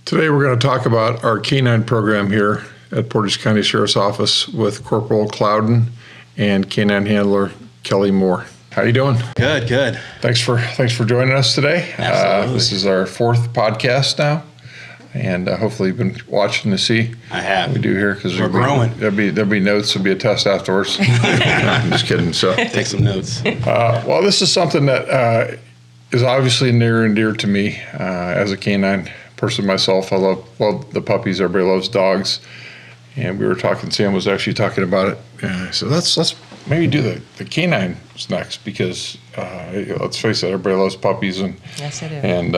Today we're going to talk about our canine program here at Portage County Sheriff's Office with Corporal Clouden and canine handler Kelly Moore. How you doing? Good. Thanks for joining us today. Absolutely. This is our fourth podcast now, and hopefully you've been watching to see. I have. What we do here because we're growing. There'll be notes. There'll be a test afterwards. No, I'm just kidding. So Take some notes. well, this is something that is obviously near and dear to me as a canine person myself. I love the puppies. Everybody loves dogs, and we were talking. Sam was actually talking about it. So let's maybe do the canines next because let's face it, everybody loves puppies, and yes, I do. And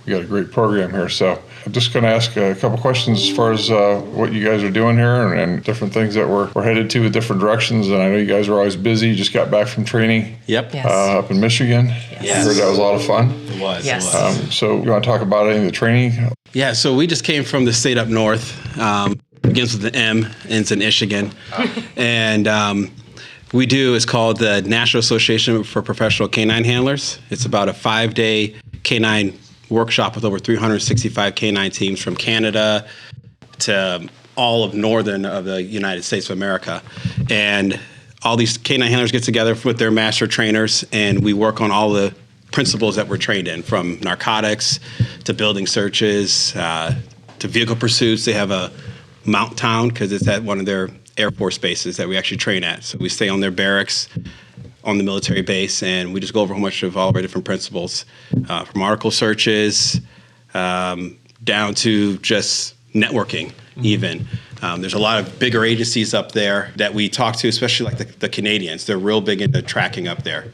we got a great program here. So I'm just going to ask a couple questions as far as what you guys are doing here and different things that we're headed to with different directions. And I know you guys are always busy. You just got back from training. Yep. Yes. Up in Michigan. Yes. I heard that was a lot of fun. It was. Yes. So you want to talk about any of the training? Yeah, so we just came from the state up north. Begins with an M, ends in Michigan. And we do is called the National Association for Professional Canine Handlers. It's about a 5-day canine workshop with over 365 canine teams from Canada to all of northern of the United States of America. And all these canine handlers get together with their master trainers, and we work on all the principles that we're trained in, from narcotics to building searches to vehicle pursuits. They have a mount town because it's at one of their Air Force bases that we actually train at. So we stay on their barracks on the military base, and we just go over a whole bunch of all of our different principles, from article searches down to just networking even. There's a lot of bigger agencies up there that we talk to, especially like the Canadians. They're real big into tracking up there.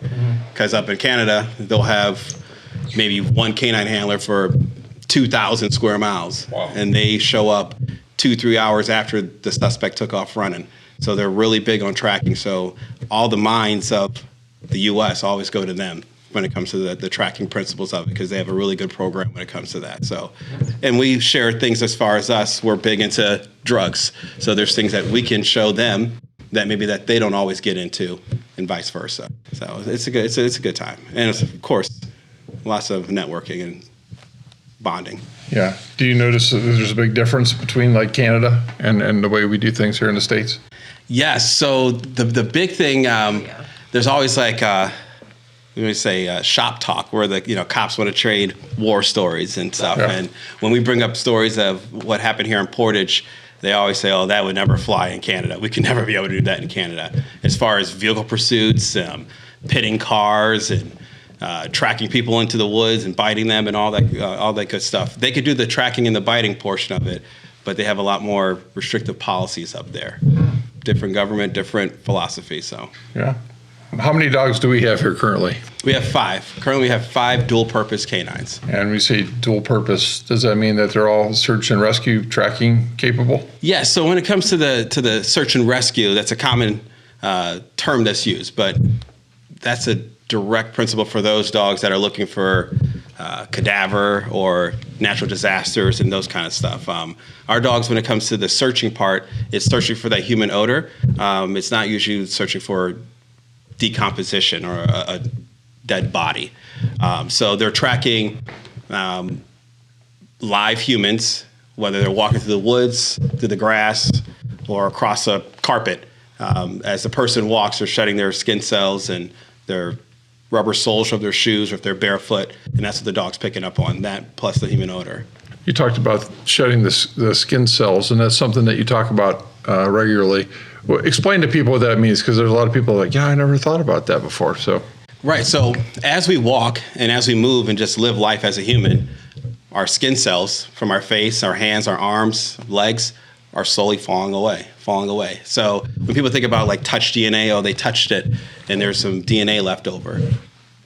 Because up in Canada, they'll have maybe one canine handler for 2,000 square miles. Wow. And they show up 2-3 hours after the suspect took off running. So they're really big on tracking. So all the minds of the U.S. always go to them when it comes to the tracking principles of it, because they have a really good program when it comes to that. So, and we share things as far as us. We're big into drugs. So there's things that we can show them that maybe that they don't always get into, and vice versa. So it's a good time. And it's, of course, lots of networking and bonding. Yeah. Do you notice that there's a big difference between like Canada and the way we do things here in the States? Yes. So the big thing, there's always like shop talk where the cops want to trade war stories and stuff. Yeah. And when we bring up stories of what happened here in Portage, they always say, "Oh, that would never fly in Canada. We could never be able to do that in Canada." As far as vehicle pursuits, pitting cars, and tracking people into the woods and biting them and all that good stuff. They could do the tracking and the biting portion of it, but they have a lot more restrictive policies up there. Different government, different philosophy. So Yeah. How many dogs do we have here currently? we have 5. Currently, we have 5 dual-purpose canines. And we say dual purpose. Does that mean that they're all search and rescue tracking capable? Yes. So when it comes to the search and rescue, that's a common term that's used, but that's a direct principle for those dogs that are looking for cadaver or natural disasters and those kind of stuff. Our dogs, when it comes to the searching part, it's searching for that human odor. It's not usually searching for decomposition or a dead body. So they're tracking live humans, whether they're walking through the woods, through the grass, or across a carpet. As the person walks, they're shedding their skin cells and their rubber soles of their shoes, or if they're barefoot, and that's what the dog's picking up on, that plus the human odor. You talked about shedding the skin cells, and that's something that you talk about regularly. Well, explain to people what that means, because there's a lot of people like, I never thought about that before. So, right. So as we walk and as we move and just live life as a human, our skin cells from our face, our hands, our arms, legs are slowly falling away. So when people think about like touch DNA, oh, they touched it and there's some DNA left over.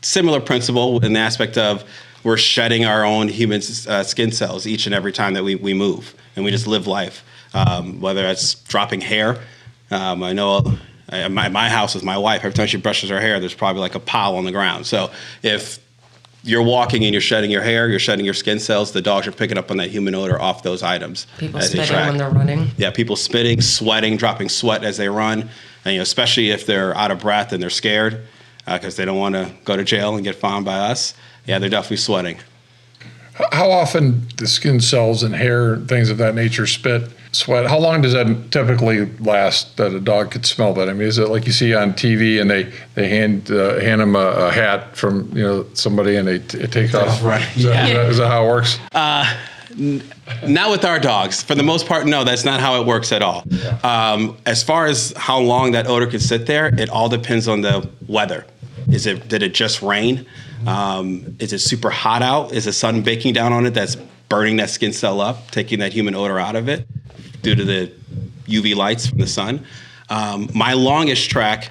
Similar principle in the aspect of we're shedding our own human skin cells each and every time that we move and we just live life. Whether that's dropping hair. I know my house with my wife, every time she brushes her hair, there's probably like a pile on the ground. So if you're walking and you're shedding your hair, you're shedding your skin cells, the dogs are picking up on that human odor off those items. People spitting when they're running. Yeah, people spitting, sweating, dropping sweat as they run. And especially if they're out of breath and they're scared because they don't want to go to jail and get fined by us. Yeah, they're definitely sweating. How often the skin cells and hair, things of that nature, spit, sweat? How long does that typically last that a dog could smell that? I mean, is it like you see on TV and they hand them a hat from somebody and it takes off? Right. Is that how it works? Not with our dogs. For the most part, no, that's not how it works at all. As far as how long that odor could sit there, it all depends on the weather. Did it just rain? Is it super hot out? Is the sun baking down on it that's burning that skin cell up, taking that human odor out of it due to the UV lights from the sun? My longest track,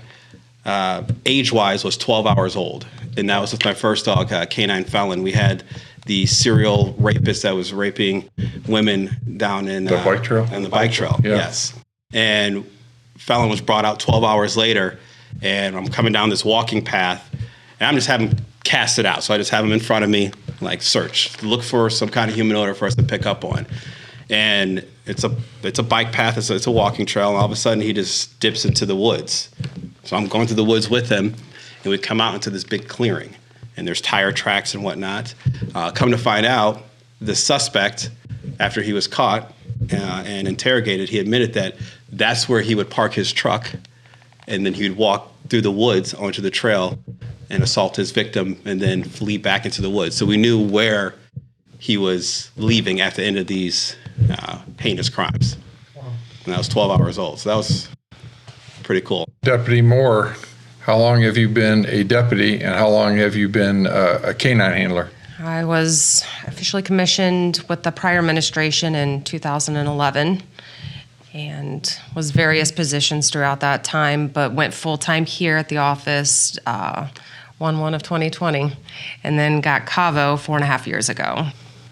age-wise, was 12 hours old. And that was with my first dog, Canine Felon. We had the serial rapist that was raping women down in the bike trail. In the bike trail, yeah. Yes. And Felon was brought out 12 hours later, and I'm coming down this walking path, and I'm just having him cast it out. So I just have him in front of me, like search, look for some kind of human odor for us to pick up on. And it's a bike path, it's a walking trail, and all of a sudden he just dips into the woods. So I'm going through the woods with him, and we come out into this big clearing. And there's tire tracks and whatnot. Come to find out, the suspect, after he was caught and interrogated, he admitted that that's where he would park his truck, and then he would walk through the woods onto the trail and assault his victim and then flee back into the woods. So we knew where he was leaving at the end of these heinous crimes. Wow. And I was 12 hours old, so that was pretty cool. Deputy Moore, how long have you been a deputy, and how long have you been a canine handler? I was officially commissioned with the prior administration in 2011 and was various positions throughout that time, but went full-time here at the office 1/1 of 2020, and then got Cavo 4.5 years ago.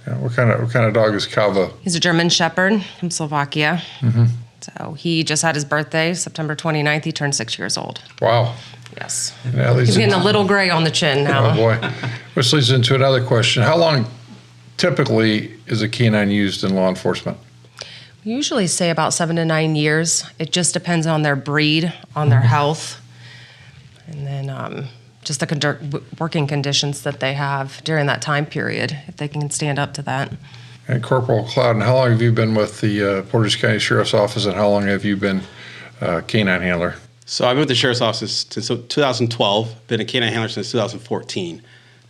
Yeah, what kind of dog is Cavo? He's a German Shepherd from Slovakia. Mm-hmm. So he just had his birthday, September 29th. He turned 6 years old. Wow. Yes. He's getting a little gray on the chin now. Oh, boy. Which leads into another question. How long typically is a canine used in law enforcement? We usually say about 7 to 9 years. It just depends on their breed, on their health, and then just the working conditions that they have during that time period, if they can stand up to that. And Corporal Clouden, how long have you been with the Portage County Sheriff's Office, and how long have you been a canine handler? So I've been with the Sheriff's Office since 2012, been a canine handler since 2014.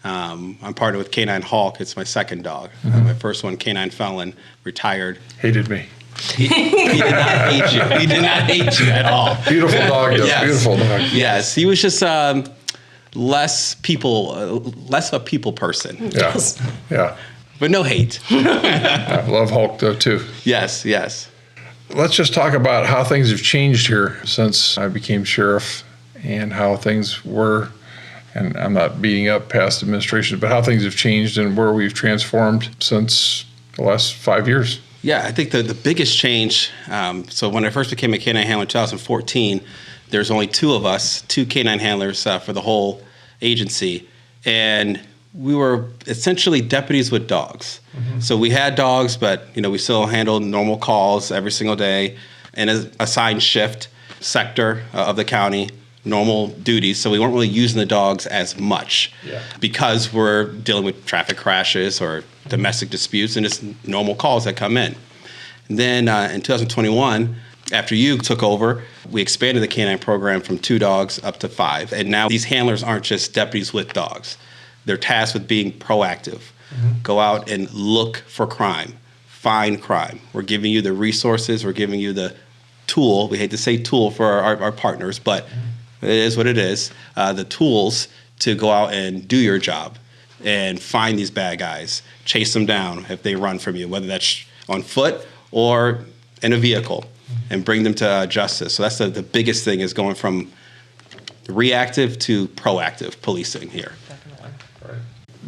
I'm partnered with Canine Hawk. It's my second dog. My first one, Canine Felon, retired. Hated me. He did not hate you. He did not hate you at all. Beautiful dog, yes. Yes. Beautiful dog. Yes, he was just less a people person. Yeah, yeah. But no hate. I love Hulk, though, too. Yes, yes. Let's just talk about how things have changed here since I became sheriff and how things were, and I'm not beating up past administrations, but how things have changed and where we've transformed since the last 5 years. Yeah, I think the biggest change, so when I first became a canine handler in 2014, there's only two of us, two canine handlers for the whole agency, and we were essentially deputies with dogs. Mm-hmm. So we had dogs, but we still handled normal calls every single day in an assigned shift sector of the county, normal duties. So we weren't really using the dogs as much because we're dealing with traffic crashes or domestic disputes and just normal calls that come in. And then in 2021, after you took over, we expanded the canine program from 2 dogs up to 5. And now these handlers aren't just deputies with dogs. They're tasked with being proactive. Mm-hmm. Go out and look for crime, find crime. We're giving you the resources. We're giving you the tool. We hate to say tool for our partners, but it is what it is. The tools to go out and do your job and find these bad guys, chase them down if they run from you, whether that's on foot or in a vehicle, and bring them to justice. So that's the biggest thing, is going from reactive to proactive policing here.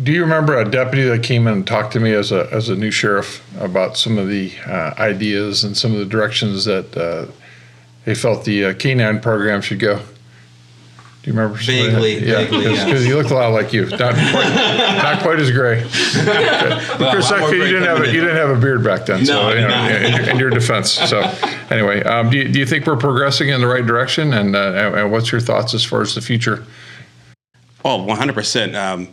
Do you remember a deputy that came in and talked to me as a new sheriff about some of the ideas and some of the directions that they felt the canine program should go? Do you remember? Vaguely, because he looked a lot like you, not quite as gray. Chris, you didn't have a beard back then, so in your defense. So anyway, do you think we're progressing in the right direction, and what's your thoughts as far as the future? Oh, 100%.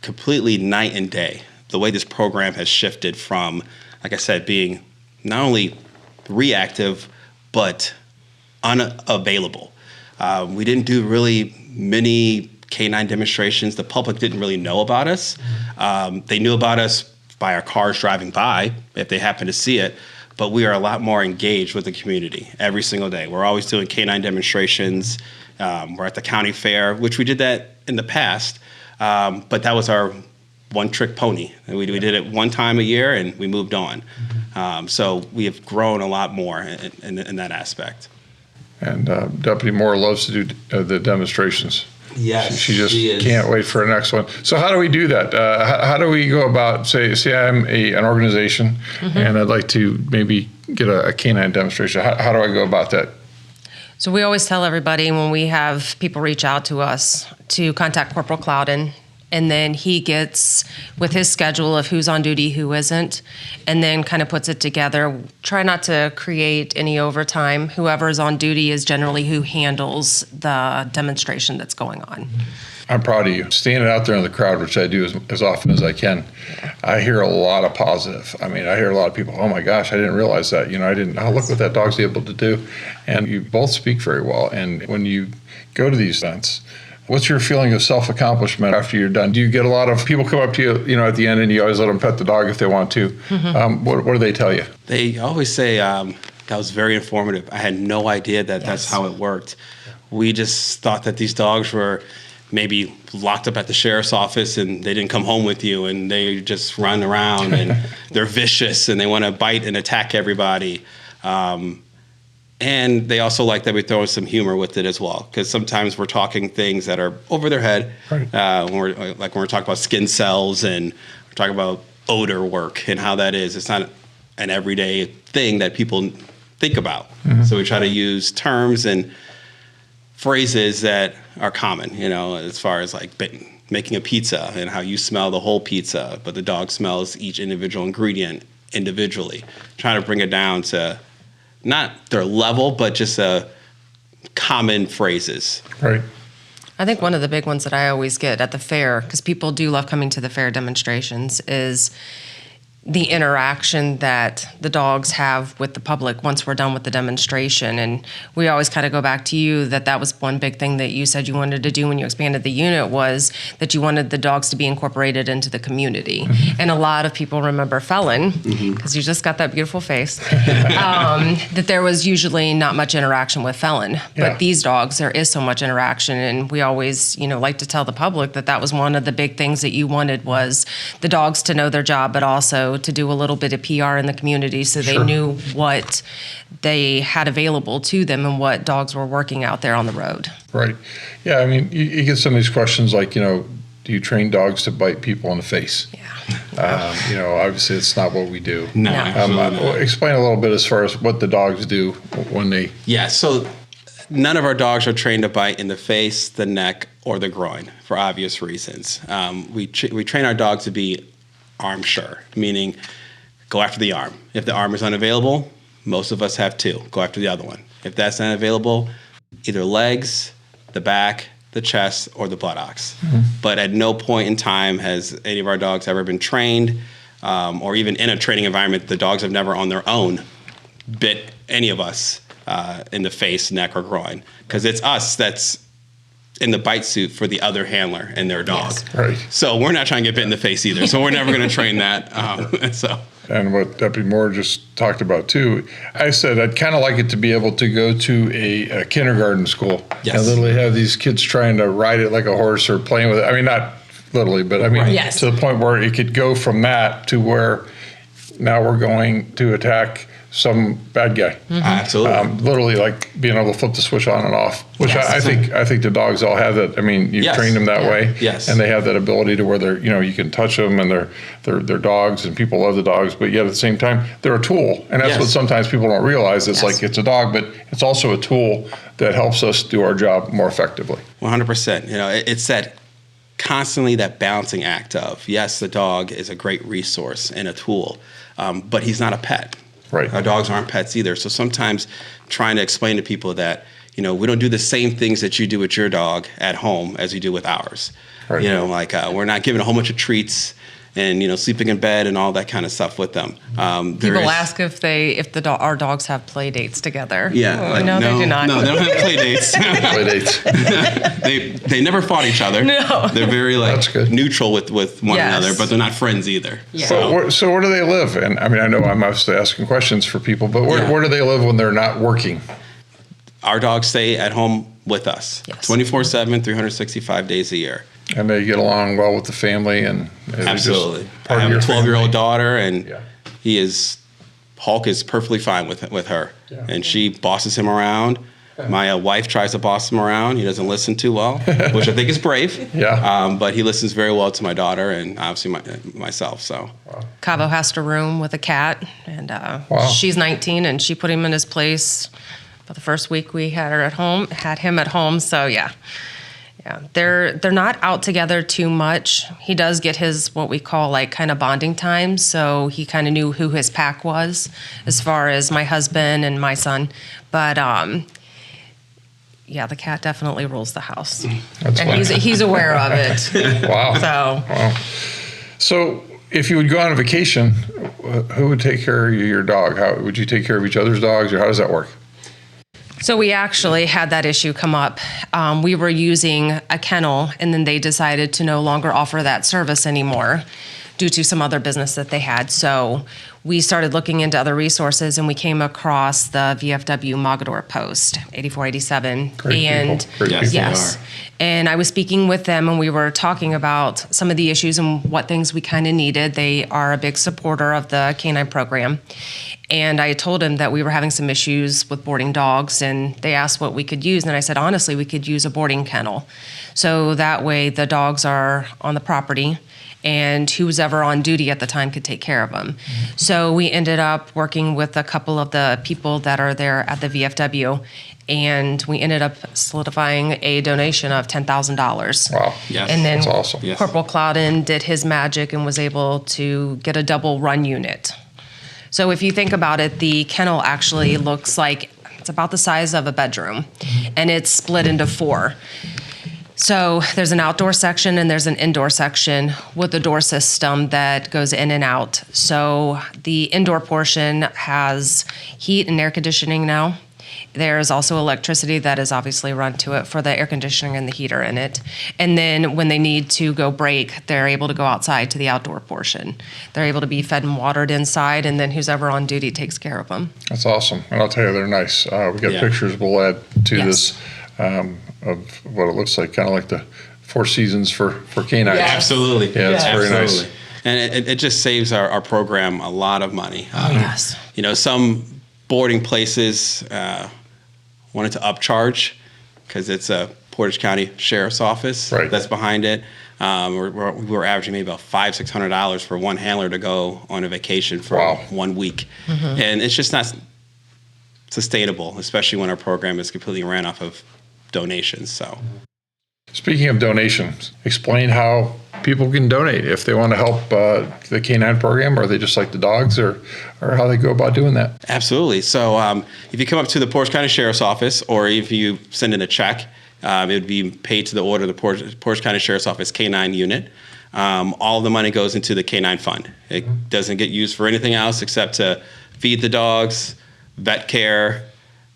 Completely night and day. the way this program has shifted from, like I said, being not only reactive, but unavailable. We didn't do really many canine demonstrations. The public didn't really know about us. They knew about us by our cars driving by, if they happen to see it, but we are a lot more engaged with the community every single day. We're always doing canine demonstrations. We're at the county fair, which we did that in the past, but that was our one-trick pony. We did it one time a year, and we moved on. So we have grown a lot more in that aspect. And Deputy Moore loves to do the demonstrations. Yes, she just can't wait for the next one. So how do we do that? How do we go about, say I'm an organization, and I'd like to maybe get a canine demonstration. How do I go about that? So we always tell everybody when we have people reach out to us to contact Corporal Clouden, and then he gets with his schedule of who's on duty, who isn't, and then kind of puts it together. Try not to create any overtime. Whoever is on duty is generally who handles the demonstration that's going on. I'm proud of you. Standing out there in the crowd, which I do as often as I can, I hear a lot of positive. I mean, I hear a lot of people, oh my gosh, I didn't realize that. Oh, look what that dog's able to do. And you both speak very well. And when you go to these events, what's your feeling of self-accomplishment after you're done? Do you get a lot of people come up to you, at the end, and you always let them pet the dog if they want to? What do they tell you? They always say, that was very informative. I had no idea that's how it worked. We just thought that these dogs were maybe locked up at the sheriff's office and they didn't come home with you, and they just run around and they're vicious and they want to bite and attack everybody. And they also like that we throw some humor with it as well, because sometimes we're talking things that are over their head. Right. When we're talking about skin cells and we're talking about odor work and how that is. It's not an everyday thing that people think about. So we try to use terms and phrases that are common, as far as like making a pizza and how you smell the whole pizza, but the dog smells each individual ingredient individually. Trying to bring it down to not their level, but just common phrases. Right. I think one of the big ones that I always get at the fair, because people do love coming to the fair demonstrations, is the interaction that the dogs have with the public once we're done with the demonstration. And we always kind of go back to you that was one big thing that you said you wanted to do when you expanded the unit, was that you wanted the dogs to be incorporated into the community. And a lot of people remember Felon, because you just got that beautiful face, that there was usually not much interaction with Felon. But these dogs, there is so much interaction. And we always, like to tell the public that was one of the big things that you wanted, was the dogs to know their job, but also to do a little bit of PR in the community so they knew what they had available to them and what dogs were working out there on the road. Right. Yeah, I mean, you get some of these questions like, do you train dogs to bite people in the face? Yeah. Obviously it's not what we do. No. Explain a little bit as far as what the dogs do when they... Yeah, so none of our dogs are trained to bite in the face, the neck, or the groin for obvious reasons. We train our dogs to be arm sure, meaning go after the arm. If the arm is unavailable, most of us have two. Go after the other one. If that's not available, either legs, the back, the chest, or the buttocks. But at no point in time has any of our dogs ever been trained, or even in a training environment, the dogs have never on their own bit any of us in the face, neck, or groin. Because it's us that's in the bite suit for the other handler and their dog. Yes. Right. So we're not trying to get bit in the face either. So we're never going to train that. And what Deputy Moore just talked about too, I said I'd kind of like it to be able to go to a kindergarten school and literally have these kids trying to ride it like a horse or playing with it. I mean, not literally, but I mean, to the point where it could go from that to where now we're going to attack some bad guy. Absolutely. Literally like being able to flip the switch on and off, which I think the dogs all have that. I mean, you've trained them that way, and they have that ability to where they're, you can touch them and they're dogs and people love the dogs, but yet at the same time, they're a tool. And that's what sometimes people don't realize. It's like it's a dog, but it's also a tool that helps us do our job more effectively. 100%. It's that constantly that balancing act of, yes, the dog is a great resource and a tool, but he's not a pet. Right. Our dogs aren't pets either. So sometimes trying to explain to people that, we don't do the same things that you do with your dog at home as you do with ours. Right. We're not giving a whole bunch of treats and sleeping in bed and all that kind of stuff with them. People ask if our dogs have play dates together. Yeah, no, they do not. No, they don't have play dates. Play dates. They never fought each other. No. They're very That's good. neutral with one Yes. another, but they're not friends either. Yeah. So where do they live? And I mean, I know I'm obviously asking questions for people, but where do they live when they're not working? Our dogs stay at home with us, Yes. 24/7, 365 days a year. And they get along well with the family, and they're just Absolutely. I part of have a your 12-year-old family. daughter, and Yeah. Hulk is perfectly fine with her, Yeah. and she bosses him around. My wife tries to boss him around. He doesn't listen too well, which I think is brave. Yeah. But he listens very well to my daughter and obviously myself. So Cabo has to room with a cat, and Wow. she's 19, and she put him in his place. But the first week we had him at home. So yeah, they're not out together too much. He does get his what we call like kind of bonding time. So he kind of knew who his pack was, as far as my husband and my son. But the cat definitely rules the house, That's and fine. he's aware of it. Wow. So. Wow. So if you would go on a vacation, who would take care of your dog? How would you take care of each other's dogs, or how does that work? So we actually had that issue come up. We were using a kennel, and then they decided to no longer offer that service anymore due to some other business that they had. So we started looking into other resources, and we came across the VFW Mogador Post, 8487. Great and people. Great Yes, people. they yes. are. And I was speaking with them, and we were talking about some of the issues and what things we kind of needed. They are a big supporter of the canine program. And I told him that we were having some issues with boarding dogs, and they asked what we could use. And I said, honestly, we could use a boarding kennel. So that way the dogs are on the property, and who's ever on duty at the time could take care of them. So we ended up working with a couple of the people that are there at the VFW, and we ended up solidifying a donation of $10,000. Wow. Yes. And then That's awesome. Yes. Corporal Clouden did his magic and was able to get a double run unit. So if you think about it, the kennel actually looks like it's about the size of a bedroom, and it's split into 4. So there's an outdoor section and there's an indoor section with a door system that goes in and out. So the indoor portion has heat and air conditioning now. There's also electricity that is obviously run to it for the air conditioning and the heater in it. And then when they need to go break, they're able to go outside to the outdoor portion. They're able to be fed and watered inside, and then who's ever on duty takes care of them. That's awesome. And I'll tell you, they're nice. We got Yeah. pictures we'll add to Yes. this of what it looks like, kind of like the Four Seasons for canines. Yes. Absolutely. Yeah, it's very nice. Absolutely. And it just saves our program a lot of money. Yes. Some boarding places wanted to upcharge because it's a Portage County Sheriff's Office Right. that's behind it. We're averaging maybe about $500-600 for one handler to go on a vacation for Wow. 1 week, and it's just not sustainable, especially when our program is completely ran off of donations. So. Speaking of donations, explain how people can donate if they want to help the canine program, or they just like the dogs, or how they go about doing that. Absolutely. So if you come up to the Portage County Sheriff's Office, or if you send in a check, it would be paid to the order of the Portage County Sheriff's Office Canine Unit. All of the money goes into the Canine Fund. It doesn't get used for anything else except to feed the dogs, vet care,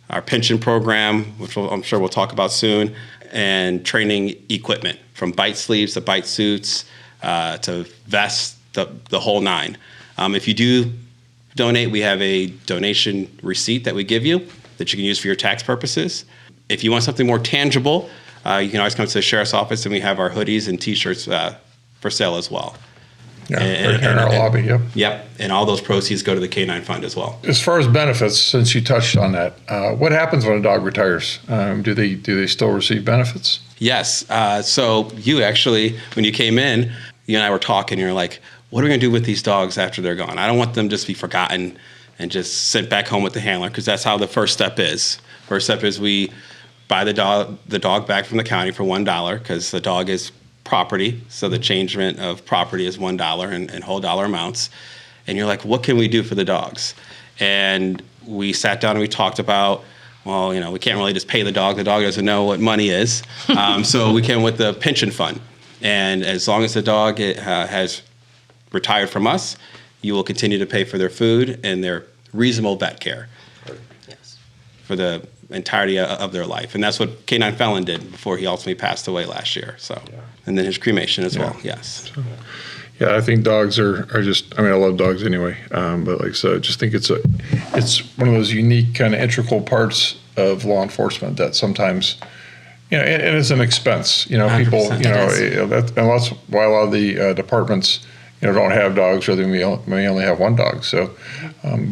our pension program, which I'm sure we'll talk about soon, and training equipment, from bite sleeves to bite suits to vests, the whole nine. If you do donate, we have a donation receipt that we give you that you can use for your tax purposes. If you want something more tangible, you can always come to the Sheriff's Office, and we have our hoodies and T-shirts for sale as well. Yeah, right here in our lobby. Yep. Yep, and all those proceeds go to the Canine Fund as well. As far as benefits, since you touched on that, what happens when a dog retires? Do they still receive benefits? Yes. So you actually, when you came in, you and I were talking. You're like, "What are we going to do with these dogs after they're gone? I don't want them just to be forgotten and just sent back home with the handler," because that's how the first step is. First step is we buy the dog back from the county for $1, because the dog is property, so the changement of property is $1 in whole dollar amounts. And you're like, what can we do for the dogs? And we sat down and we talked about, well, we can't really just pay the dog doesn't know what money is. So we came with the pension fund, and as long as the dog has retired from us, you will continue to pay for their food and their reasonable vet care. Yes. For the entirety of their life. And that's what Canine Felon did before he ultimately passed away last year. So, and then his cremation as well. Yes. So, yeah, I think dogs are just, I mean, I love dogs anyway. But like I said, I just think it's one of those unique kind of integral parts of law enforcement that sometimes, and it's an expense, people, 100%. and that's why a lot of the departments, don't have dogs, or they may only have one dog. So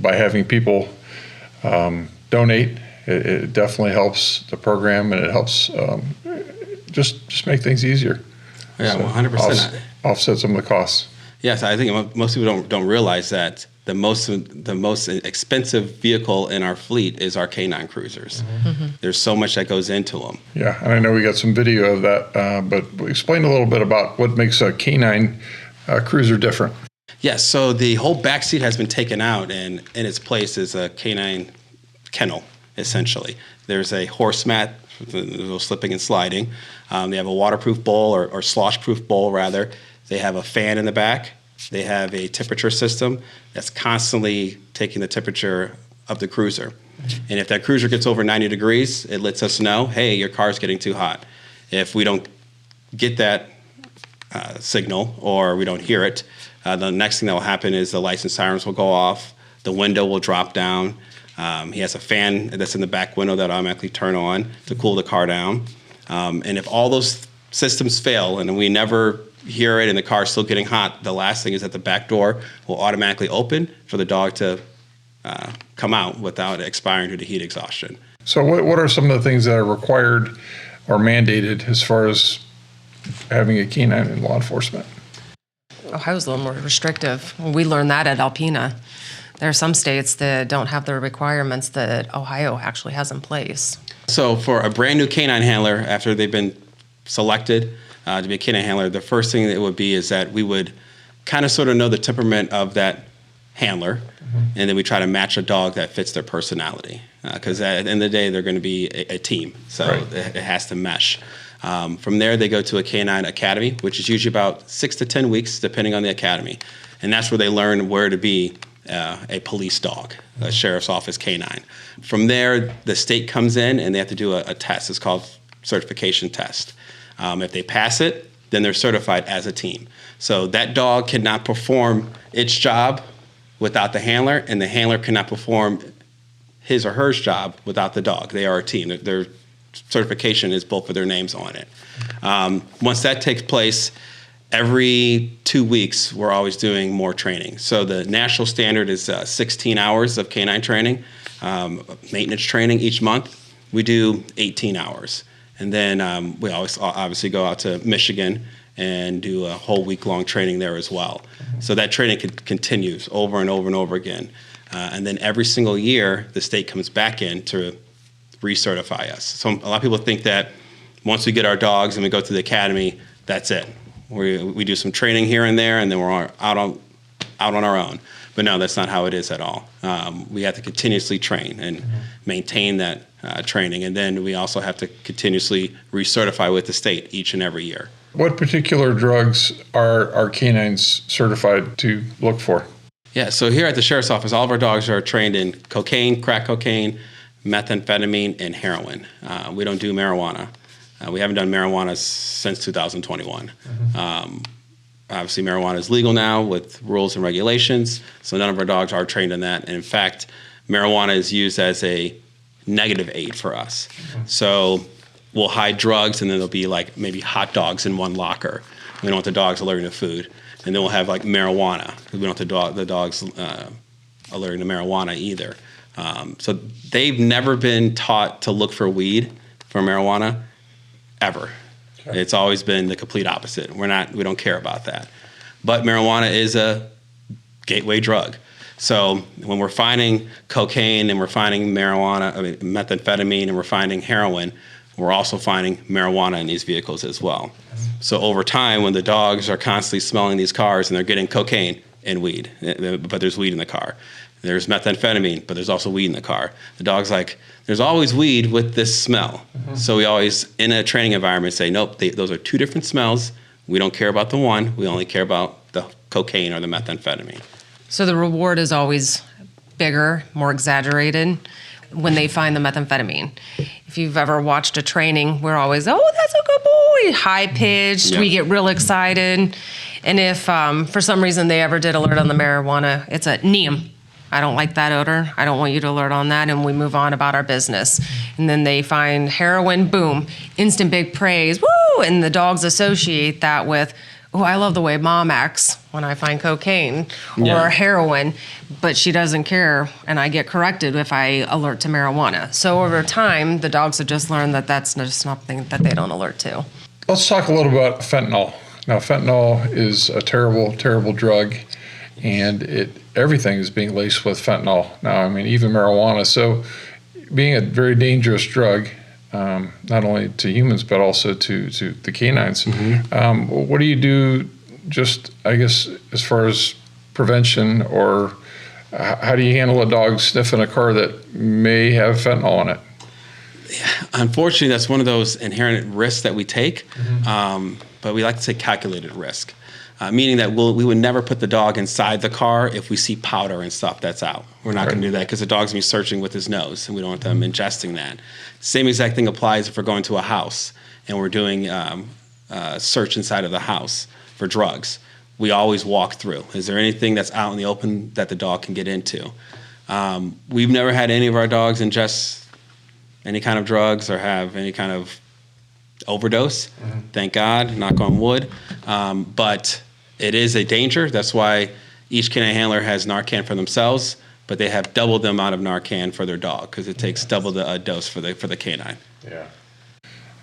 by having people donate, it definitely helps the program, and it helps just make things easier. Yeah, So 100%. Offset some of the costs. Yes, I think most people don't realize that the most expensive vehicle in our fleet is our canine cruisers. Mm-hmm. There's so much that goes into them. Yeah, and I know we got some video of that, but explain a little bit about what makes a canine cruiser different. Yes, so the whole back seat has been taken out, and in its place is a canine kennel, essentially. There's a horse mat, a little slipping and sliding. They have a waterproof bowl, or slosh-proof bowl, rather. They have a fan in the back. They have a temperature system that's constantly taking the temperature of the cruiser. And if that cruiser gets over 90 degrees, it lets us know, hey, your car's getting too hot. If we don't get that signal, or we don't hear it, the next thing that will happen is the lights and sirens will go off, the window will drop down. He has a fan that's in the back window that automatically turn on to cool the car down. And if all those systems fail and we never hear it and the car's still getting hot, the last thing is that the back door will automatically open for the dog to come out without expiring due to heat exhaustion. So what are some of the things that are required or mandated as far as having a canine in law enforcement? Ohio's a little more restrictive. We learned that at Alpena. There are some states that don't have the requirements that Ohio actually has in place. So for a brand new canine handler, after they've been selected to be a canine handler, the first thing that would be is that we would kind of sort of know the temperament of that handler, and then we try to match a dog that fits their personality. Because at the end of the day, they're going to be a team, so right. It has to mesh. From there, they go to a canine academy, which is usually about 6 to 10 weeks, depending on the academy. And that's where they learn where to be a police dog, a sheriff's office canine. From there, the state comes in and they have to do a test. It's called certification test. If they pass it, then they're certified as a team. So that dog cannot perform its job without the handler, and the handler cannot perform his or her job without the dog. They are a team. Their certification is both of their names on it. Once that takes place, every 2 weeks, we're always doing more training. So the national standard is 16 hours of canine training, maintenance training each month. We do 18 hours. And then we always obviously go out to Michigan and do a whole week-long training there as well. So that training continues over and over and over again. And then every single year, the state comes back in to recertify us. So a lot of people think that once we get our dogs and we go to the academy, that's it. We do some training here and there, and then we're out on our own. But no, that's not how it is at all. We have to continuously train and maintain that training, and then we also have to continuously recertify with the state each and every year. What particular drugs are canines certified to look for? Yeah, so here at the Sheriff's Office, all of our dogs are trained in cocaine, crack cocaine, methamphetamine, and heroin. We don't do marijuana. We haven't done marijuana since 2021. Obviously, marijuana is legal now with rules and regulations, so none of our dogs are trained in that. And in fact, marijuana is used as a negative aid for us. So we'll hide drugs, and then there'll be like maybe hot dogs in one locker. We don't want the dogs alerting to food. And then we'll have like marijuana. We don't want the dogs alerting to marijuana either. So they've never been taught to look for weed for marijuana, ever. Okay. It's always been the complete opposite. We don't care about that. But marijuana is a gateway drug. So when we're finding cocaine and we're finding methamphetamine and we're finding heroin, we're also finding marijuana in these vehicles as well. So over time, when the dogs are constantly smelling these cars and they're getting cocaine and weed, but there's weed in the car. There's methamphetamine, but there's also weed in the car. The dog's like, there's always weed with this smell. So we always, in a training environment, say, nope, those are two different smells. We don't care about the one. We only care about the cocaine or the methamphetamine. So the reward is always bigger, more exaggerated when they find the methamphetamine. If you've ever watched a training, we're always, oh, that's a good boy, high pitched. Yeah. We get real excited. And if for some reason they ever did alert on the marijuana, it's a neem. I don't like that odor. I don't want you to alert on that. And we move on about our business. And then they find heroin, boom, instant big praise, woo! And the dogs associate that with, oh, I love the way mom acts when I find cocaine Yeah. or heroin, but she doesn't care, and I get corrected if I alert to marijuana. So over time, the dogs have just learned that that's just something that they don't alert to. Let's talk a little about fentanyl. Now, fentanyl is a terrible, terrible drug, and everything is being laced with fentanyl now. I mean, even marijuana. So, being a very dangerous drug, not only to humans but also to the canines. What do you do? Just, I guess, as far as prevention, or how do you handle a dog sniffing a car that may have fentanyl in it? Unfortunately, that's one of those inherent risks that we take, but we like to take calculated risk, meaning that we would never put the dog inside the car if we see powder and stuff that's out. We're not going to do that because the dog's going to be searching with his nose, and we don't want them ingesting that. Same exact thing applies if we're going to a house and we're doing search inside of the house for drugs. We always walk through. Is there anything that's out in the open that the dog can get into? We've never had any of our dogs ingest any kind of drugs or have any kind of overdose. Thank God, knock on wood. But it is a danger. That's why each canine handler has Narcan for themselves, but they have double the amount of Narcan for their dog because it takes double the dose for the canine. Yeah.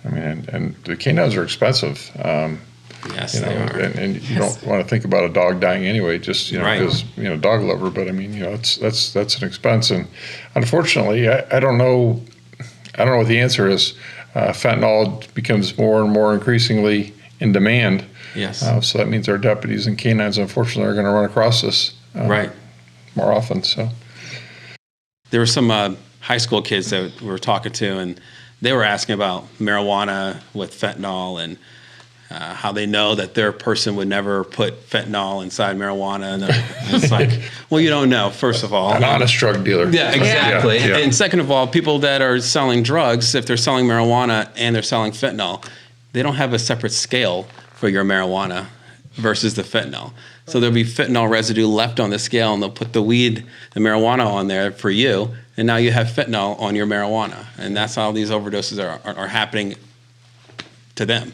I mean, and the canines are expensive. Yes, they are. And you Yes. don't want to think about a dog dying anyway, just, Right. because, dog lover, but I mean, that's an expense. And unfortunately, I don't know what the answer is. Fentanyl becomes more and more increasingly in demand. Yes. So that means our deputies and canines, unfortunately, are going to run across this Right. more often. So There were some high school kids that we were talking to, and they were asking about marijuana with fentanyl and how they know that their person would never put fentanyl inside marijuana. And it's like, well, you don't know, first of all. an honest drug dealer. Yeah, exactly. Yeah. And second of all, people that are selling drugs, if they're selling marijuana and they're selling fentanyl, they don't have a separate scale for your marijuana versus the fentanyl. So there'll be fentanyl residue left on the scale, and they'll put the marijuana on there for you, and now you have fentanyl on your marijuana. And that's how these overdoses are happening to them.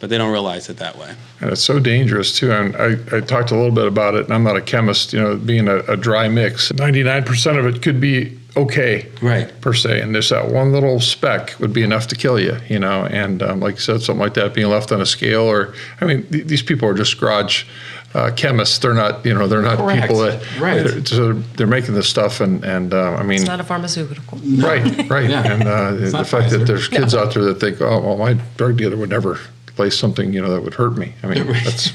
But they don't realize it that way. And it's so dangerous too. And I talked a little bit about it, and I'm not a chemist, being a dry mix, 99% of it could be okay. Right. Per se. And just that one little speck would be enough to kill you, and like you said, something like that being left on a scale, or, I mean, these people are just garage chemists. They're not, they're not Correct. people that, Right. so they're making this stuff, and I mean. It's not a pharmaceutical. Right. Yeah. And the not fact that Pfizer. there's kids out there that think, oh, well, my drug dealer would never place something, that would hurt me. I mean, that's,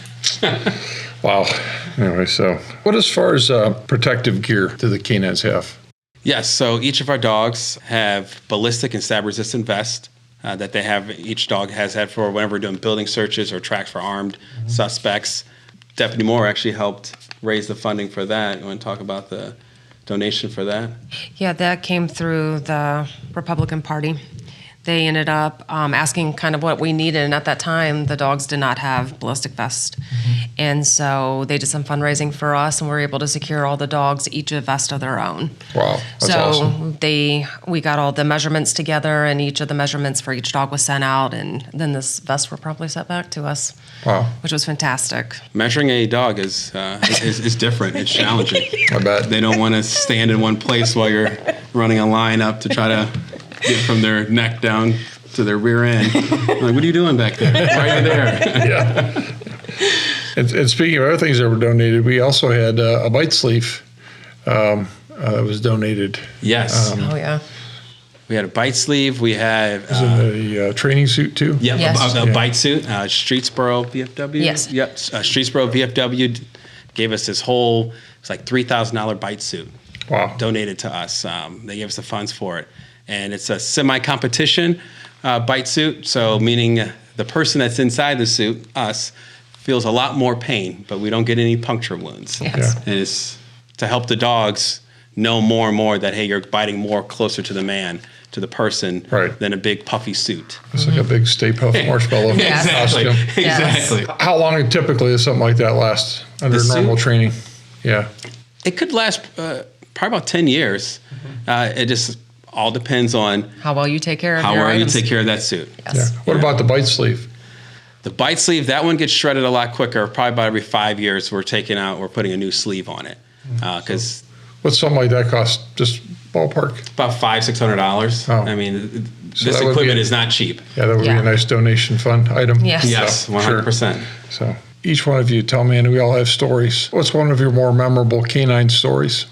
wow. Anyway, so what as far as protective gear do the canines have? Yes, so each of our dogs have ballistic and stab-resistant vests that they have. Each dog has had for whenever we're doing building searches or tracks for armed suspects. Deputy Moore actually helped raise the funding for that. You want to talk about the donation for that? Yeah, that came through the Republican Party. They ended up asking kind of what we needed, and at that time, the dogs did not have ballistic vests. And so they did some fundraising for us, and we were able to secure all the dogs each a vest of their own. Wow, that's so awesome. we got all the measurements together, and each of the measurements for each dog was sent out, and then this vests were promptly sent back to us. Wow. Which was fantastic. Measuring a dog is different. It's challenging. I bet. They don't want to stand in one place while you're running a line up to try to get from their neck down to their rear end. Like, what are you doing back there? Why are you there? Yeah. And speaking of other things that were donated, we also had a bite sleeve that was donated. Yes. Oh, yeah. We had a bite sleeve. We had A training suit too. Yep, Yes. a bite suit. Streetsboro VFW. Yes. Yep. Streetsboro VFW gave us this whole, it's like $3,000 bite suit. Wow. Donated to us. They gave us the funds for it. And it's a semi-competition bite suit. So meaning the person that's inside the suit, us, feels a lot more pain, but we don't get any puncture wounds. Yes. Yeah. And it's to help the dogs know more and more that, hey, you're biting more closer to the man, to the person, Right. than a big puffy suit. It's like a big Stay Puft Marshmallow Yes. costume. Yes. Exactly. How long typically does something like that last under The normal suit? training? Yeah. It could last probably about 10 years. It just all depends on How well you take care of how your well you items. take care of that suit. Yes. Yeah. What about the bite sleeve? The bite sleeve, that one gets shredded a lot quicker. Probably about every 5 years, we're putting a new sleeve on it. Because What's something like that cost? Just ballpark? about $500-$600. Oh. I mean, So this that would equipment be is not cheap. Yeah, that would be Yeah. a nice donation fund item. Yes. Yes, So, 100%. So each one of you tell me, and we all have stories. What's one of your more memorable canine stories?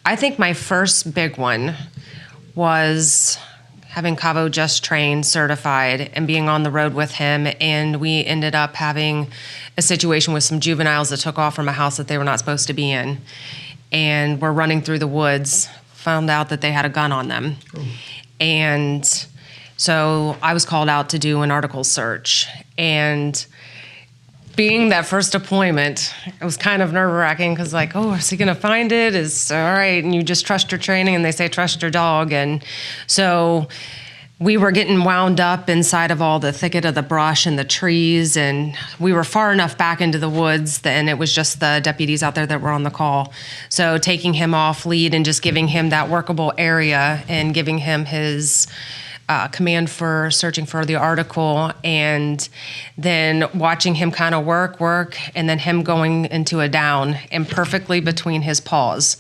I think my first big one was having Cavo just trained, certified, and being on the road with him. And we ended up having a situation with some juveniles that took off from a house that they were not supposed to be in. And we're running through the woods, found out that they had a gun on them. And so I was called out to do an article search. And being that first deployment, it was kind of nerve-wracking because, like, oh, is he going to find it? Is all right, and you just trust your training, and they say trust your dog, and so we were getting wound up inside of all the thicket of the brush and the trees, and we were far enough back into the woods, and it was just the deputies out there that were on the call. So taking him off lead and just giving him that workable area and giving him his command for searching for the article, and then watching him kind of work, and then him going into a down, and perfectly between his paws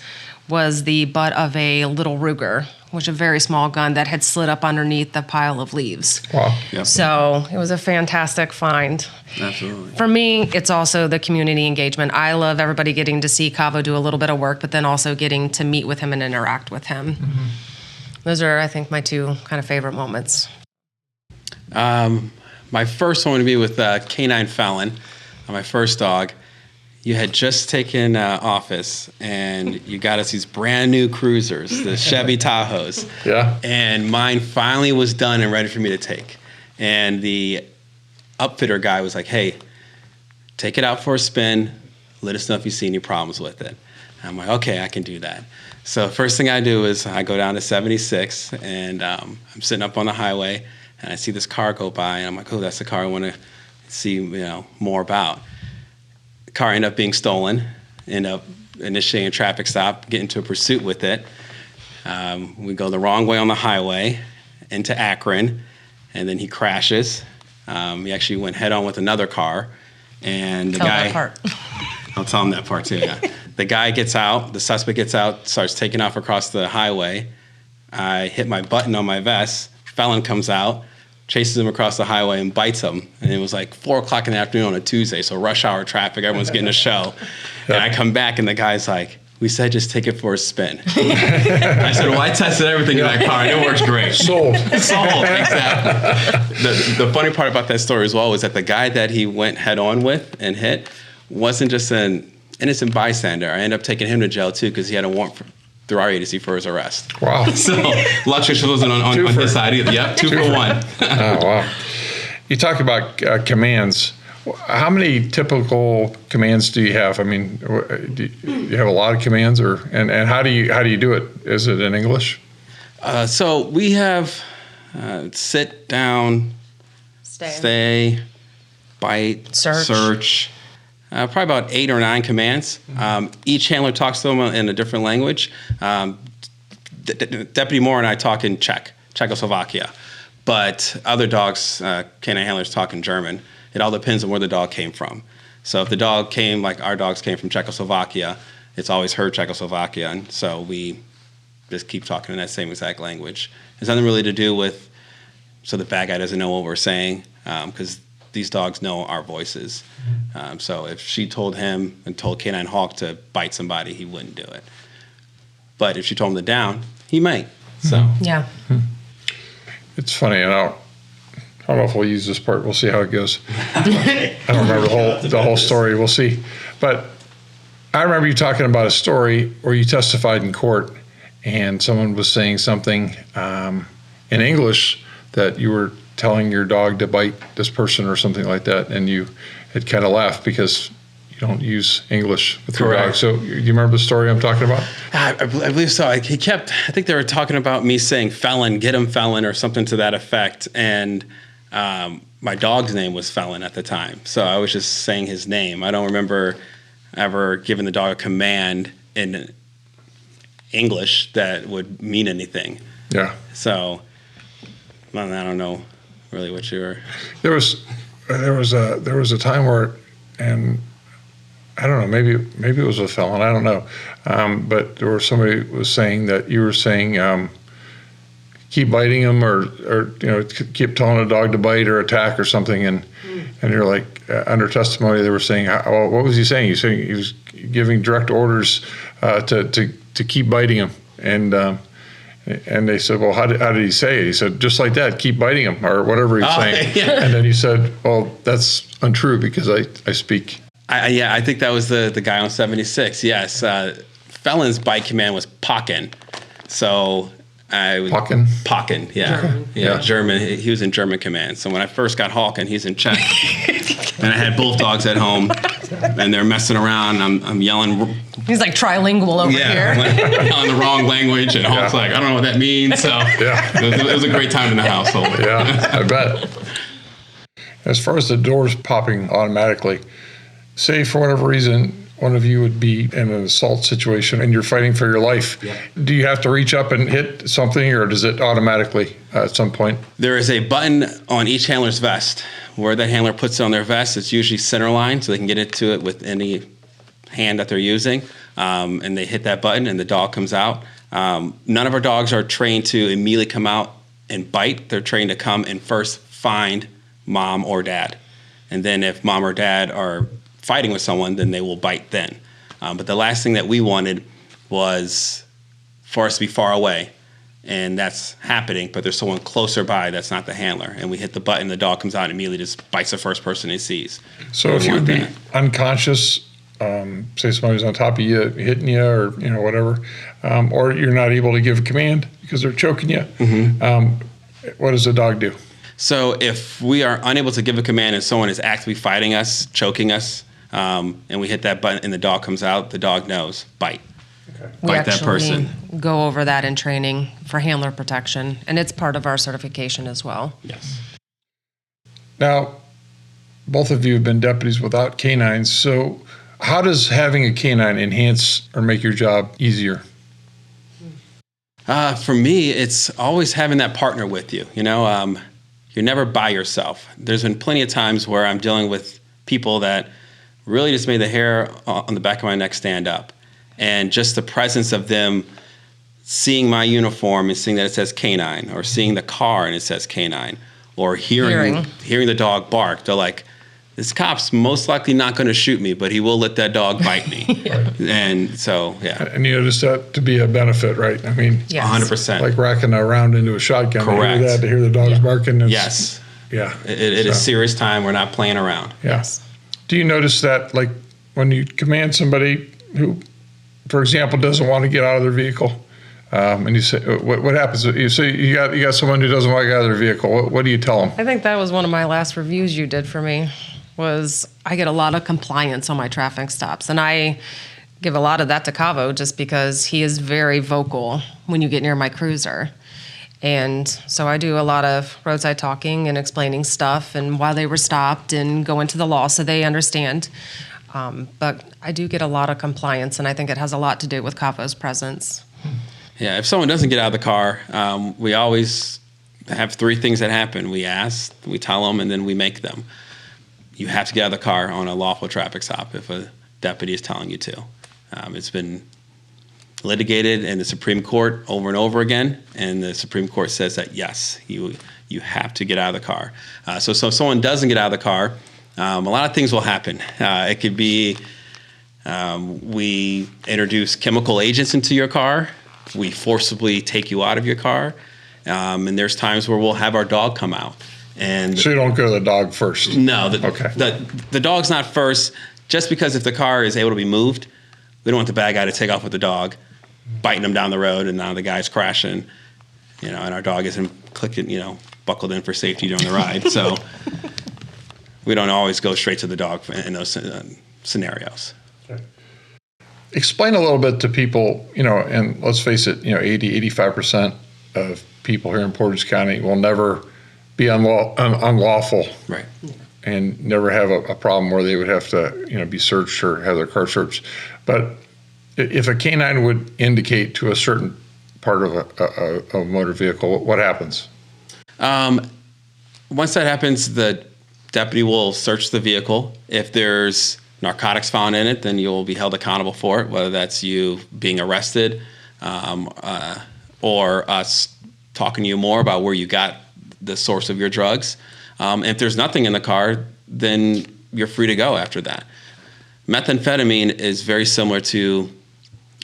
was the butt of a little Ruger, which is a very small gun that had slid up underneath the pile of leaves. Wow. Yep. So it was a fantastic find. Absolutely. For me, it's also the community engagement. I love everybody getting to see Cavo do a little bit of work, but then also getting to meet with him and interact with him. Mm-hmm. Those are, I think, my two kind of favorite moments. My first one would be with Canine Fallon, my first dog. You had just taken office, and you got us these brand new cruisers, the Chevy Tahoes. Yeah. And mine finally was done and ready for me to take. And the upfitter guy was like, hey, take it out for a spin. Let us know if you see any problems with it. And I'm like, okay, I can do that. So first thing I do is I go down to 76, and I'm sitting up on the highway, and I see this car go by, and I'm like, oh, that's the car I want to see, more about. The car ended up being stolen, end up initiating a traffic stop, get into a pursuit with it. We go the wrong way on the highway into Akron, and then he crashes. He actually went head on with another car, and the Tell guy. that part. I'll tell him that part too, yeah. The guy gets out, the suspect gets out, starts taking off across the highway. I hit my button on my vest. Felon comes out, chases him across the highway and bites him. And it was like 4 o'clock in the afternoon on a Tuesday, so rush hour traffic, everyone's getting a show. And I come back and the guy's like, we said just take it for a spin. I said, well, I tested everything in that car and it works great. Sold. Sold, exactly. The funny part about that story as well was that the guy that he went head on with and hit wasn't just an innocent bystander. I ended up taking him to jail too because he had a warrant through our agency for his arrest. Wow. So luckily she wasn't on his side either. Yep, two for one. Oh, wow. You talk about commands. How many typical commands do you have? I mean, do you have a lot of commands, and how do you do it? Is it in English? So we have sit down, stay, bite, search. Probably about 8 or 9 commands. Each handler talks to them in a different language. Deputy Moore and I talk in Czechoslovakia, but other dogs, canine handlers, talk in German. It all depends on where the dog came from. So if the dog came, like our dogs came from Czechoslovakia, it's always heard Czechoslovakia, and so we just keep talking in that same exact language. It's nothing really to do with, so the bad guy doesn't know what we're saying, because these dogs know our voices. So if she told him and told Canine Hawk to bite somebody, he wouldn't do it. But if she told him to down, he might. So Yeah. It's funny, and I don't know if we'll use this part. We'll see how it goes. I don't remember the whole story. We'll see. But I remember you talking about a story where you testified in court, and someone was saying something in English that you were telling your dog to bite this person or something like that, and you had kind of laughed because you don't use English with your dog. Correct. So you remember the story I'm talking about? I believe so. I think they were talking about me saying felon, get him felon, or something to that effect. And my dog's name was Felon at the time. So I was just saying his name. I don't remember ever giving the dog a command in English that would mean anything. Yeah. So I don't know really what you were. There was a time where, and I don't know, maybe it was a felon, I don't know, but there was somebody was saying that you were saying keep biting him, or keep telling a dog to bite or attack or something, and you're like, under testimony they were saying, well, what was he saying? He was giving direct orders to keep biting him, and they said, well, how did he say it? He said, just like that, keep biting him, or whatever he was saying. Yeah. And then he said, well, that's untrue because I speak. I think that was the guy on 76. Yes. Felon's bite command was Pocken. So Pocken? Pocken, yeah. German. Yeah, German. He was in German command. So when I first got Hawken, he's in Czech. And I had both dogs at home, and they're messing around. I'm yelling. He's like trilingual over Yeah, here. on the wrong language, and Hawk's like, I don't know what that means. So it was a great time in the household. Yeah, I bet. As far as the doors popping automatically, say for whatever reason, one of you would be in an assault situation and you're fighting for your life. Yeah. Do you have to reach up and hit something, or does it automatically at some point? There is a button on each handler's vest. Where that handler puts it on their vest, it's usually center line, so they can get into it with any hand that they're using. And they hit that button and the dog comes out. None of our dogs are trained to immediately come out and bite. They're trained to come and first find mom or dad. And then if mom or dad are fighting with someone, then they will bite then. But the last thing that we wanted was for us to be far away, and that's happening, but there's someone closer by that's not the handler. And we hit the button, the dog comes out and immediately just bites the first person he sees. So if you would be unconscious, say somebody's on top of you, hitting you, or whatever, or you're not able to give a command because they're choking you, what does the dog do? So if we are unable to give a command and someone is actively fighting us, choking us, and we hit that button and the dog comes out, the dog knows, bite. Okay. We Bite that person. go over that in training for handler protection, and it's part of our certification as well. Yes. Now, both of you have been deputies without canines, so how does having a canine enhance or make your job easier? For me, it's always having that partner with you. You're never by yourself. There's been plenty of times where I'm dealing with people that really just made the hair on the back of my neck stand up. And just the presence of them seeing my uniform and seeing that it says canine, or seeing the car and it says canine, or hearing the dog bark, they're like, this cop's most likely not going to shoot me, but he will let that dog bite me. And so, yeah. And you notice that to be a benefit, right? I mean, Yes. 100%. like racking a round into a shotgun. Correct. To hear the dogs barking. Yes. Yeah. It is serious time. We're not playing around. Yeah. Do you notice that, like, when you command somebody who, for example, doesn't want to get out of their vehicle, and you say, what happens? You say you got someone who doesn't want to get out of their vehicle. What do you tell them? I think that was one of my last reviews you did for me. Was I get a lot of compliance on my traffic stops, and I give a lot of that to Cavo just because he is very vocal when you get near my cruiser. And so I do a lot of roadside talking and explaining stuff and why they were stopped and go into the law so they understand. But I do get a lot of compliance, and I think it has a lot to do with Cavo's presence. Yeah, if someone doesn't get out of the car, we always have three things that happen. We ask, we tell them, and then we make them. You have to get out of the car on a lawful traffic stop if a deputy is telling you to. It's been litigated in the Supreme Court over and over again, and the Supreme Court says that, yes, you have to get out of the car. So if someone doesn't get out of the car, a lot of things will happen. It could be we introduce chemical agents into your car. We forcibly take you out of your car. And there's times where we'll have our dog come out. And So you don't go to the dog first? no, Okay. the dog's not first. Just because if the car is able to be moved, we don't want the bad guy to take off with the dog, biting him down the road, and now the guy's crashing, and our dog isn't clicking, buckled in for safety during the ride. So we don't always go straight to the dog in those scenarios. Explain a little bit to people, and let's face it, 85% of people here in Portage County will never be unlawful Right. and never have a problem where they would have to, be searched or have their car searched. But if a canine would indicate to a certain part of a motor vehicle, what happens? Once that happens, the deputy will search the vehicle. If there's narcotics found in it, then you'll be held accountable for it, whether that's you being arrested or us talking to you more about where you got the source of your drugs. If there's nothing in the car, then you're free to go after that. Methamphetamine is very similar to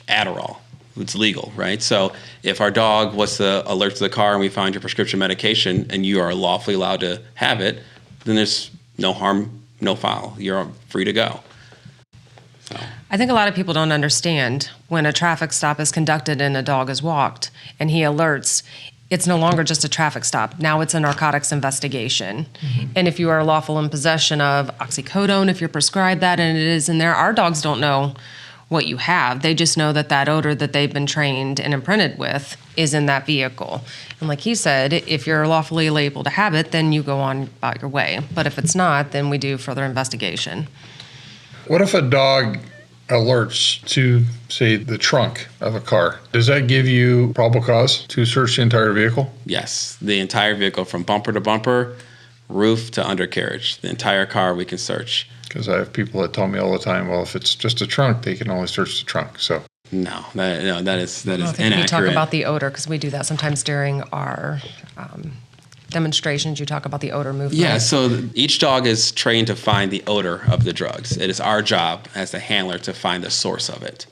Adderall. It's legal, right? So if our dog was to alert to the car and we find your prescription medication and you are lawfully allowed to have it, then there's no harm, no foul. You're free to go. So. I think a lot of people don't understand when a traffic stop is conducted and a dog is walked and he alerts, it's no longer just a traffic stop. Now it's a narcotics investigation. Mm-hmm. And if you are lawful in possession of oxycodone, if you're prescribed that and it is in there, our dogs don't know what you have. They just know that that odor that they've been trained and imprinted with is in that vehicle. And like he said, if you're lawfully able to have it, then you go on about your way. But if it's not, then we do further investigation. What if a dog alerts to, say, the trunk of a car? Does that give you probable cause to search the entire vehicle? Yes, the entire vehicle from bumper to bumper, roof to undercarriage. The entire car we can search. Because I have people that tell me all the time, well, if it's just a trunk, they can only search the trunk. So no, that is I think inaccurate. we talk about the odor because we do that sometimes during our demonstrations. You talk about the odor movement. Yeah, so each dog is trained to find the odor of the drugs. It is our job as the handler to find the source of it,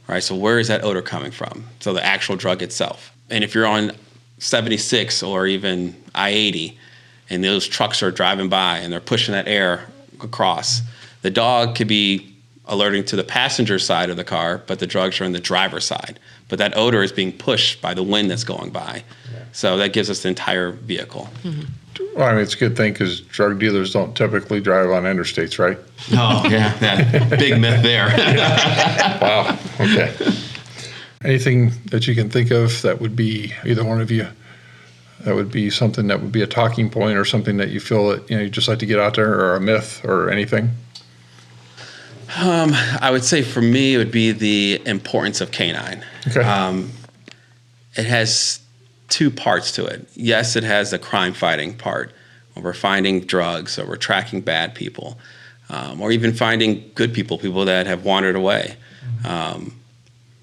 right? So where is that odor coming from? So the actual drug itself. And if you're on 76 or even I-80 and those trucks are driving by and they're pushing that air across, the dog could be alerting to the passenger side of the car, but the drugs are in the driver's side. But that odor is being pushed by the wind that's going by. Yeah. So that gives us the entire vehicle. Mm-hmm. Well, I mean, it's a good thing because drug dealers don't typically drive on interstates, right? Oh, yeah, that big myth there. Wow, okay. Anything that you can think of that would be, either one of you, that would be something that would be a talking point or something that you feel that, you'd just like to get out there, or a myth or anything? I would say for me, it would be the importance of canine. Okay. It has two parts to it. Yes, it has the crime fighting part, where we're finding drugs or we're tracking bad people, or even finding good people, people that have wandered away,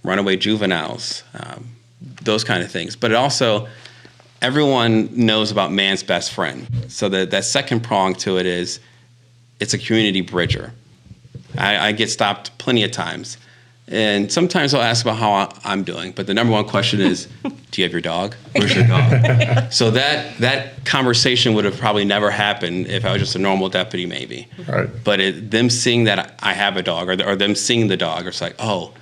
runaway juveniles, those kind of things. But it also, everyone knows about man's best friend. So that second prong to it is, it's a community bridger. I get stopped plenty of times. And sometimes I'll ask about how I'm doing. But the number one question is, do you have your dog? Where's your dog? So that conversation would have probably never happened if I was just a normal deputy, maybe. Right. But them seeing that I have a dog, or them seeing the dog, it's like, oh,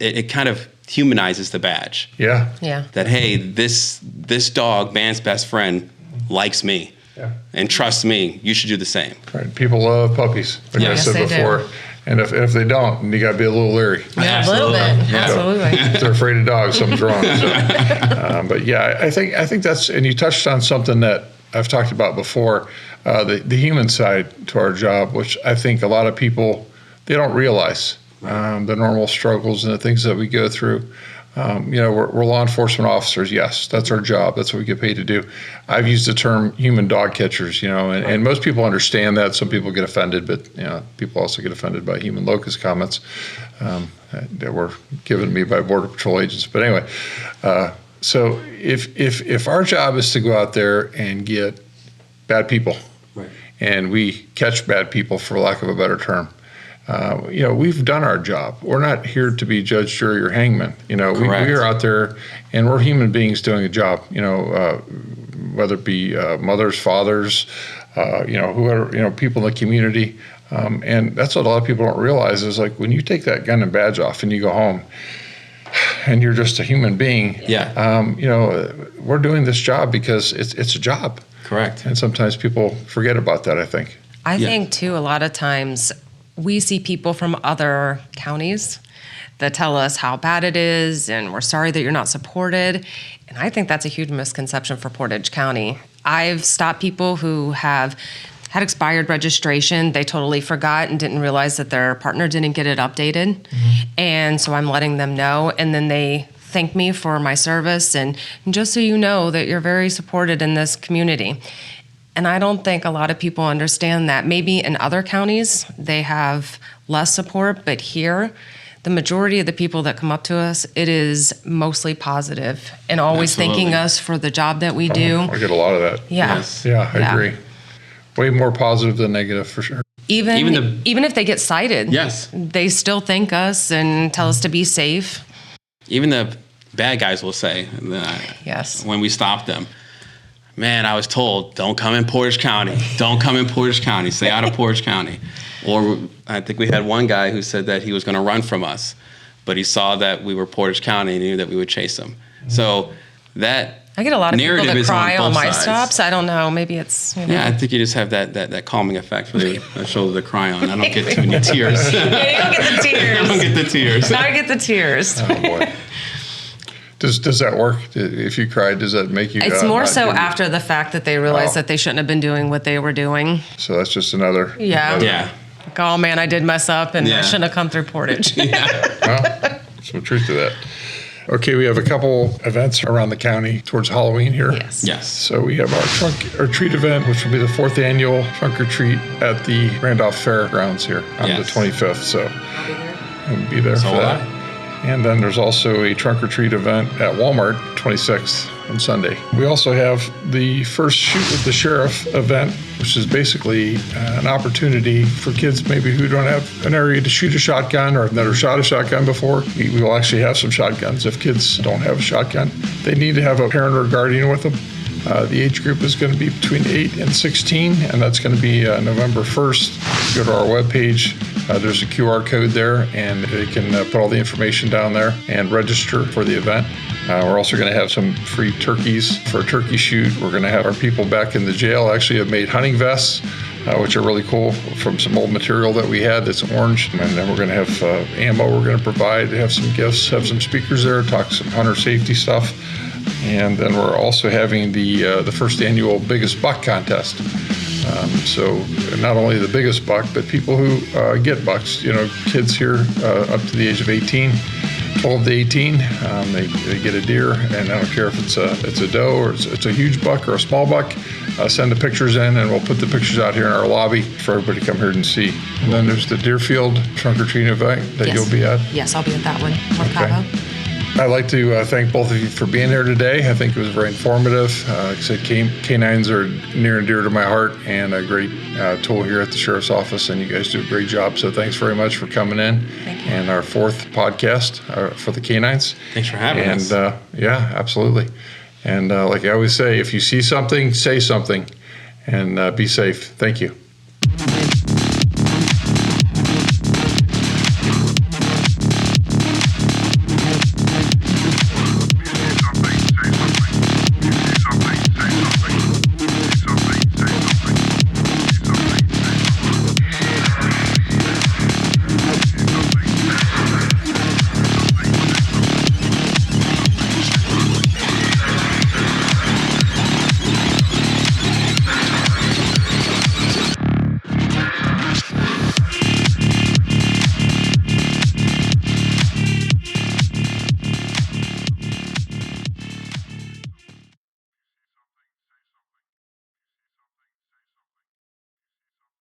it kind of humanizes the badge. Yeah. Yeah. That, hey, this dog, man's best friend, likes me. Yeah. And trust me, you should do the same. Right. People love puppies, like I Yes, said they before. do. And if they don't, you got to be a little leery. Yeah, a little bit. Yeah. Absolutely. If they're afraid of dogs, something's wrong. So, but yeah, I think that's, and you touched on something that I've talked about before, the human side to our job, which I think a lot of people, they don't realize the normal struggles and the things that we go through. We're law enforcement officers. Yes, that's our job. That's what we get paid to do. I've used the term human dog catchers, and most people understand that. Some people get offended, but people also get offended by human locust comments that were given to me by Border Patrol agents. But anyway, so if our job is to go out there and get bad people, right, and we catch bad people, for lack of a better term, we've done our job. We're not here to be judge, jury, or hangman. We are out there, and we're human beings doing a job. Whether it be mothers, fathers, whoever, people in the community, and that's what a lot of people don't realize is, like, when you take that gun and badge off and you go home, and you're just a human being. Yeah. We're doing this job because it's a job. Correct. And sometimes people forget about that, I think. I Yeah. think, too, a lot of times we see people from other counties that tell us how bad it is and we're sorry that you're not supported. And I think that's a huge misconception for Portage County. I've stopped people who have had expired registration. They totally forgot and didn't realize that their partner didn't get it updated. And so I'm letting them know. And then they thank me for my service. And just so you know that you're very supported in this community. And I don't think a lot of people understand that. Maybe in other counties, they have less support, but here, the majority of the people that come up to us, it is mostly positive and always Absolutely. thanking us for the job that we do. I get a lot of that. Yeah. Yes. Yeah, I agree. Way more positive than negative for sure. Even if they get cited, Yes. they still thank us and tell us to be safe. Even the bad guys will say, Yes. when we stop them, man, I was told, don't come in Portage County. Don't come in Portage County. Stay out of Portage County. Or I think we had one guy who said that he was going to run from us, but he saw that we were Portage County and knew that we would chase him. So that I get a lot of people narrative that is cry on both my sides. stops. I don't know. Maybe it's, Yeah, I think you just have that calming effect for the shoulder to cry on. I don't get too many tears. Yeah, you don't get the tears. I don't get the tears. I get the tears. Oh, boy. Does that work? If you cried, does that make you? It's more not so do it? after the fact that they realize Oh. that they shouldn't have been doing what they were doing. So that's just another. Yeah. Yeah. Like, oh man, I did mess up and I Yeah. shouldn't have come through Portage. Well, some truth to that. Okay, we have a couple events around the county towards Halloween here. Yes. Yes. So we have our trunk or treat event, which will be the 4th annual trunk or treat at the Randolph Fairgrounds here on the Yes. 25th. So I'll be there So for will that. And then there's also a trunk or treat event at Walmart, 26th on Sunday. We also have the first shoot with the sheriff event, which is basically an opportunity for kids maybe who don't have an area to shoot a shotgun or have never shot a shotgun before. We will actually have some shotguns if kids don't have a shotgun. They need to have a parent or guardian with them. The age group is going to be between 8 and 16, and that's going to be November 1st. Go to our webpage. There's a QR code there, and they can put all the information down there and register for the event. We're also going to have some free turkeys for a turkey shoot. We're going to have our people back in the jail actually have made hunting vests, which are really cool, from some old material that we had that's orange. And then we're going to have ammo we're going to provide, have some gifts, have some speakers there, talk some hunter safety stuff. And then we're also having the first annual Biggest Buck contest. So not only the biggest buck, but people who get bucks, kids here up to the age of 18, 12 to 18, they get a deer, and I don't care if it's a doe or it's a huge buck or a small buck. Send the pictures in, and we'll put the pictures out here in our lobby for everybody to come here and see. And then there's the Deerfield trunk or treat event that Yes. you'll be at. Yes, I'll be at that one. North Cabo. I'd like to thank both of you for being here today. I think it was very informative. Like I said, canines are near and dear to my heart, and a great tool here at the Sheriff's Office, and you guys do a great job. So thanks very much for coming in. Thank you. And our 4th podcast for the canines. Thanks for having us. And yeah, absolutely. And like I always say, if you see something, say something, and be safe. Thank you.